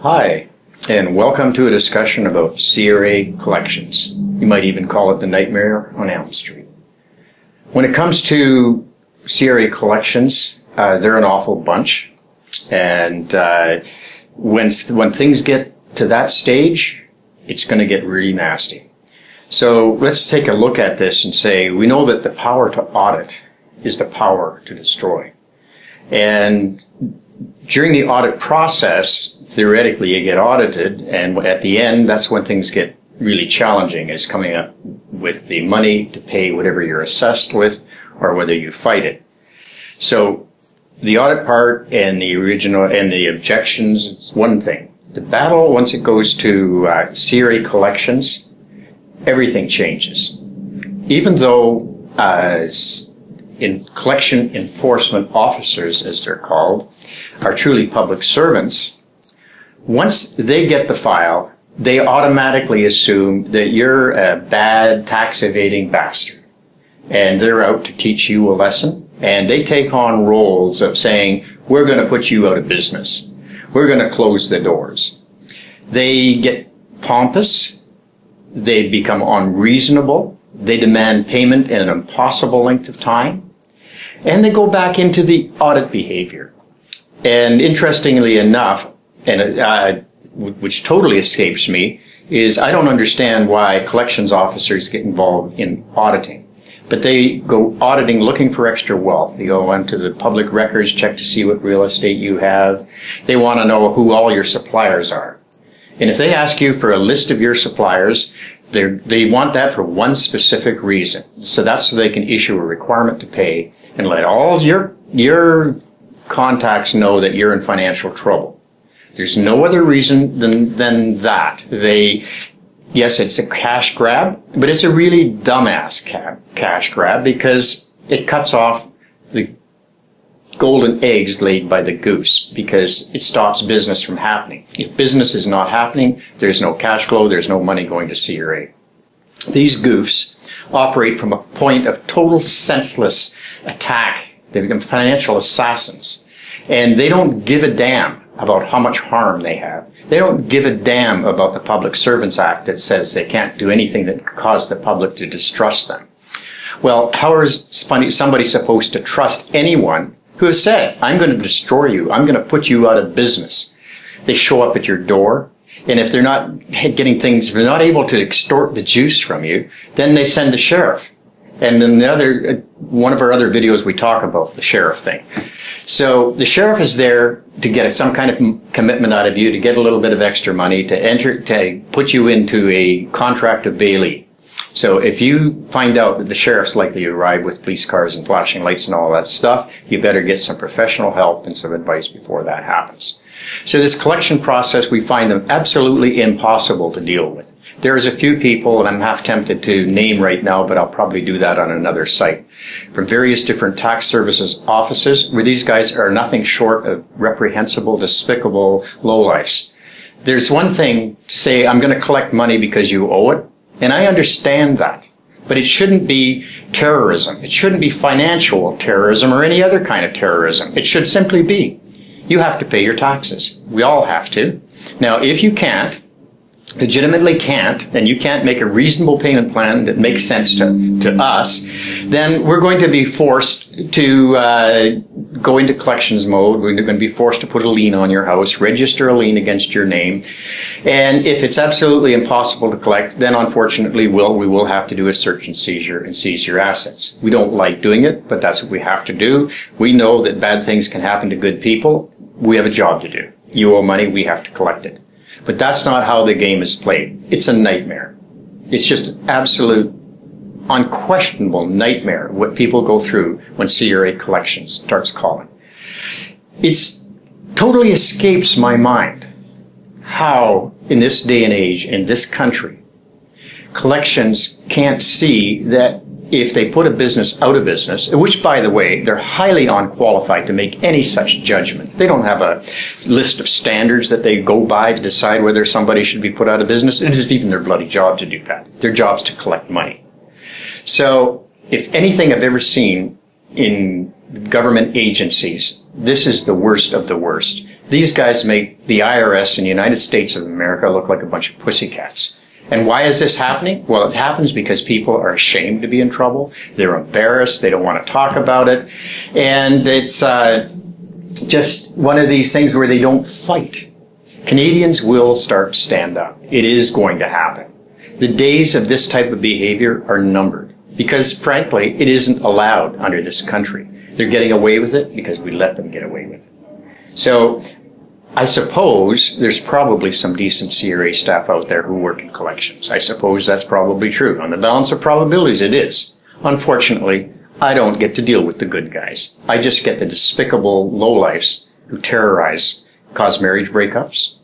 Hi, and welcome to a discussion about CRA Collections. You might even call it the Nightmare on Elm Street. When it comes to CRA Collections, they're an awful bunch. And when things get to that stage, it's going to get really nasty. So let's take a look at this and say, we know that the power to audit is the power to destroy. And during the audit process, theoretically, you get audited, and at the end, that's when things get really challenging, is coming up with the money to pay whatever you're assessed with, or whether you fight it. So the audit part and the original and the objections, it's one thing. The battle, once it goes to CRA Collections, everything changes. Even though in collection enforcement officers, as they're called, are truly public servants, once they get the file, they automatically assume that you're a bad tax evading bastard. And they're out to teach you a lesson. And they take on roles of saying, we're going to put you out of business. We're going to close the doors. They get pompous. They become unreasonable. They demand payment in an impossible length of time. And they go back into the audit behavior. And interestingly enough, and which totally escapes me, is I don't understand why collections officers get involved in auditing. But they go auditing looking for extra wealth. They go onto the public records, check to see what real estate you have. They want to know who all your suppliers are. And if they ask you for a list of your suppliers, they want that for one specific reason. So that's so they can issue a requirement to pay and let all your contacts know that you're in financial trouble. There's no other reason than that. Yes, it's a cash grab, but it's a really dumbass cash grab because it cuts off the golden eggs laid by the goose, because it stops business from happening. If business is not happening, there's no cash flow, there's no money going to CRA. These goofs operate from a point of total senseless attack. They become financial assassins. And they don't give a damn about how much harm they have. They don't give a damn about the Public Servants Act that says they can't do anything that could cause the public to distrust them. Well, how is somebody supposed to trust anyone who has said, I'm going to destroy you, I'm going to put you out of business? They show up at your door, and if they're not getting things, if they're not able to extort the juice from you, then they send the sheriff. And in one of our other videos, we talk about the sheriff thing. So the sheriff is there to get some kind of commitment out of you, to get a little bit of extra money, to put you into a contract of bailee. So if you find out that the sheriff's likely to arrive with police cars and flashing lights and all that stuff, you better get some professional help and some advice before that happens. So this collection process, we find them absolutely impossible to deal with. There's a few people, and I'm half tempted to name right now, but I'll probably do that on another site, from various different tax services offices, where these guys are nothing short of reprehensible, despicable lowlifes. There's one thing to say, I'm going to collect money because you owe it. And I understand that, but it shouldn't be terrorism. It shouldn't be financial terrorism or any other kind of terrorism. It should simply be, you have to pay your taxes. We all have to. Now, if you can't, legitimately can't, and you can't make a reasonable payment plan that makes sense to us, then we're going to be forced to go into collections mode. We're going to be forced to put a lien on your house, register a lien against your name. And if it's absolutely impossible to collect, then unfortunately we will have to do a search and seizure and seize your assets. We don't like doing it, but that's what we have to do. We know that bad things can happen to good people. We have a job to do. You owe money, we have to collect it. But that's not how the game is played. It's a nightmare. It's just an absolute, unquestionable nightmare what people go through when CRA Collections starts calling. It's totally escapes my mind how, in this day and age, in this country, collections can't see that if they put a business out of business, which, by the way, they're highly unqualified to make any such judgment. They don't have a list of standards that they go by to decide whether somebody should be put out of business. It isn't even their bloody job to do that. Their job's to collect money. So, if anything I've ever seen in government agencies, this is the worst of the worst. These guys make the IRS in the United States of America look like a bunch of pussycats. And why is this happening? Well, it happens because people are ashamed to be in trouble. They're embarrassed. They don't want to talk about it. And it's just one of these things where they don't fight. Canadians will start to stand up. It is going to happen. The days of this type of behavior are numbered because, frankly, it isn't allowed under this country. They're getting away with it because we let them get away with it. So I suppose there's probably some decent CRA staff out there who work in collections. I suppose that's probably true. On the balance of probabilities, it is. Unfortunately, I don't get to deal with the good guys. I just get the despicable lowlifes who terrorize, cause marriage breakups,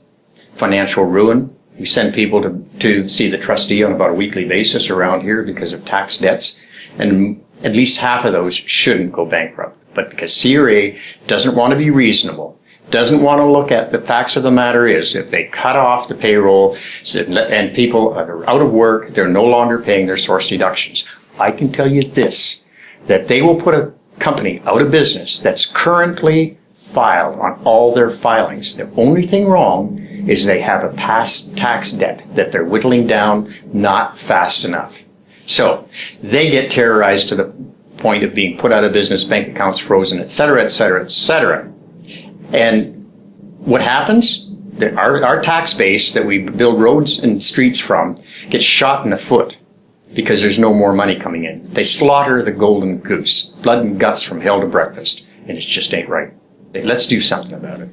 financial ruin. We send people to see the trustee on about a weekly basis around here because of tax debts, and at least half of those shouldn't go bankrupt. But because CRA doesn't want to be reasonable, doesn't want to look at the facts of the matter is, if they cut off the payroll and people are out of work, they're no longer paying their source deductions. I can tell you this, that they will put a company out of business that's currently filed on all their filings. The only thing wrong is they have a past tax debt that they're whittling down not fast enough. So they get terrorized to the point of being put out of business, bank accounts frozen, et cetera, et cetera, et cetera. And what happens? Our tax base that we build roads and streets from gets shot in the foot because there's no more money coming in. They slaughter the golden goose, blood and guts from hell to breakfast, and it just ain't right. Let's do something about it.